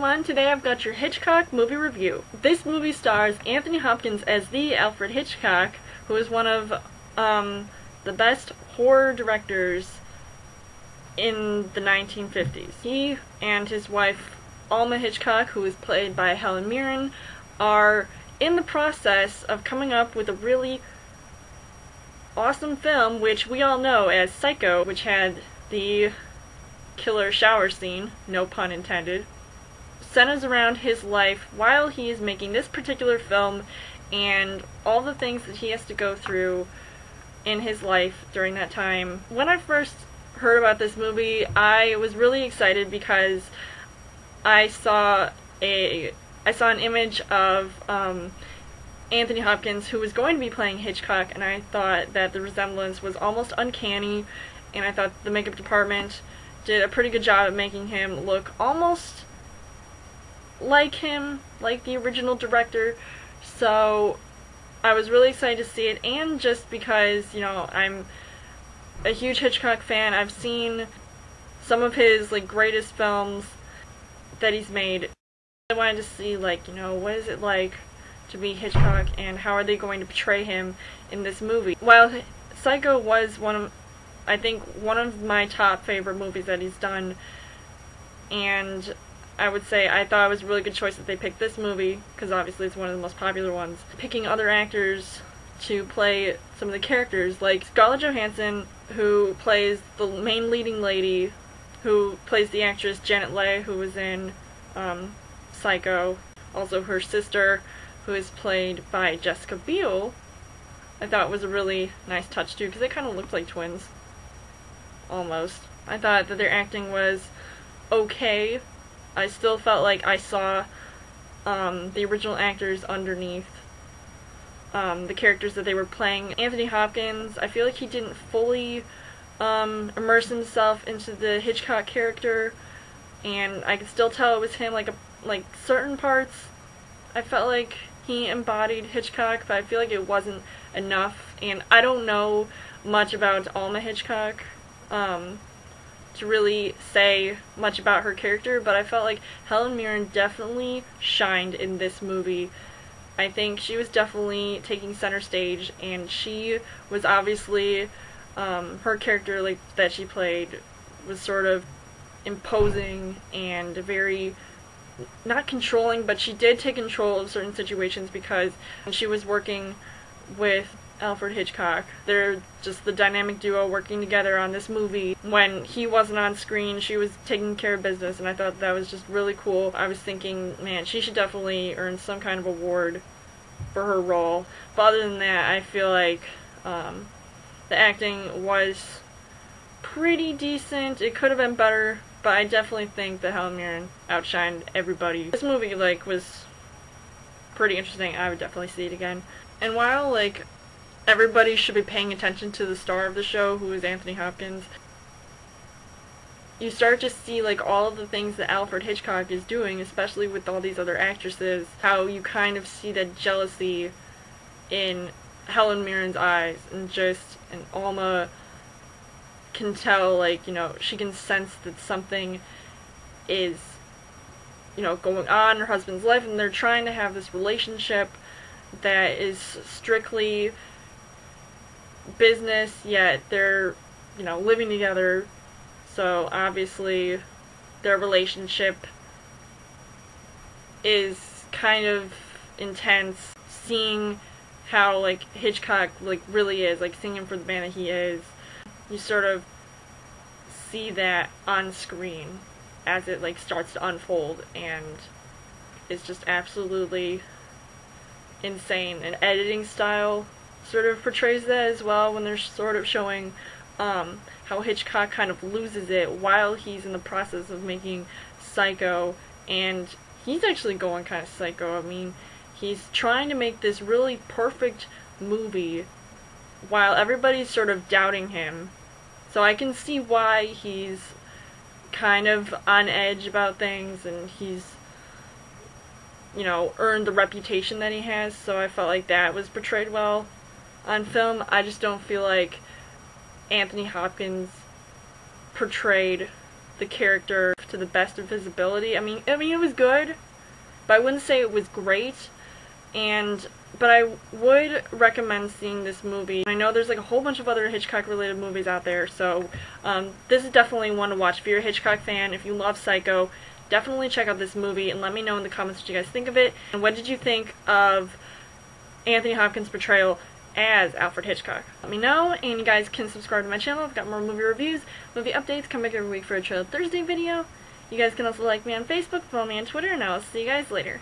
everyone, today I've got your Hitchcock movie review. This movie stars Anthony Hopkins as the Alfred Hitchcock, who is one of the best horror directors in the 1950s. He and his wife, Alma Hitchcock, who is played by Helen Mirren, are in the process of coming up with a really awesome film, which we all know as Psycho, which had the killer shower scene, no pun intended, centers around his life while he is making this particular film and all the things that he has to go through in his life during that time. When I first heard about this movie, I was really excited because I saw an image of Anthony Hopkins, who was going to be playing Hitchcock, and I thought that the resemblance was almost uncanny, and I thought the makeup department did a pretty good job at making him look almost like him, like the original director. So I was really excited to see it, and just because, you know, I'm a huge Hitchcock fan. I've seen some of his greatest films that he's made. I wanted to see, what is it like to be Hitchcock, and how are they going to portray him in this movie. While Psycho was I think one of my top favorite movies that he's done, and I would say I thought it was a really good choice that they picked this movie, because obviously it's one of the most popular ones. Picking other actors to play some of the characters, like Scarlett Johansson, who plays the main leading lady, who plays the actress Janet Leigh, who was in Psycho. Also her sister, who is played by Jessica Biel, I thought was a really nice touch too, because they kind of looked like twins. Almost. I thought that their acting was okay. I still felt like I saw the original actors underneath the characters that they were playing. Anthony Hopkins, I feel like he didn't fully immerse himself into the Hitchcock character, and I could still tell it was him. Like certain parts, I felt like he embodied Hitchcock, but I feel like it wasn't enough. And I don't know much about Alma Hitchcock to really say much about her character, but I felt like Helen Mirren definitely shined in this movie. I think she was definitely taking center stage, and she was obviously, her character that she played was sort of imposing and very, not controlling, but she did take control of certain situations, because when she was working with Alfred Hitchcock, they're just the dynamic duo working together on this movie. When he wasn't on screen, she was taking care of business, and I thought that was just really cool. I was thinking, man, she should definitely earn some kind of award for her role. But other than that, I feel like the acting was pretty decent. It could have been better, but I definitely think that Helen Mirren outshined everybody. This movie, was pretty interesting. I would definitely see it again. And while, everybody should be paying attention to the star of the show, who is Anthony Hopkins, you start to see, all of the things that Alfred Hitchcock is doing, especially with all these other actresses, how you kind of see that jealousy in Helen Mirren's eyes, and Alma can tell, she can sense that something is, going on in her husband's life, and they're trying to have this relationship that is strictly business, yet they're, living together. So obviously their relationship is kind of intense. Seeing how Hitchcock really is, seeing him for the man that he is, you sort of see that on screen as it starts to unfold, and it's just absolutely insane. And editing style sort of portrays that as well, when they're sort of showing how Hitchcock kind of loses it while he's in the process of making Psycho, and he's actually going kind of psycho. I mean, he's trying to make this really perfect movie while everybody's sort of doubting him. So I can see why he's kind of on edge about things, and he's, earned the reputation that he has. So I felt like that was portrayed well on film. I just don't feel like Anthony Hopkins portrayed the character to the best of his ability. I mean it was good, but I wouldn't say it was great. But I would recommend seeing this movie. I know there's like a whole bunch of other Hitchcock related movies out there, so this is definitely one to watch. If you're a Hitchcock fan, if you love Psycho, definitely check out this movie and let me know in the comments what you guys think of it. And what did you think of Anthony Hopkins' portrayal as Alfred Hitchcock? Let me know, and you guys can subscribe to my channel. I've got more movie reviews, movie updates, come back every week for a Trail Thursday video. You guys can also like me on Facebook, follow me on Twitter, and I'll see you guys later.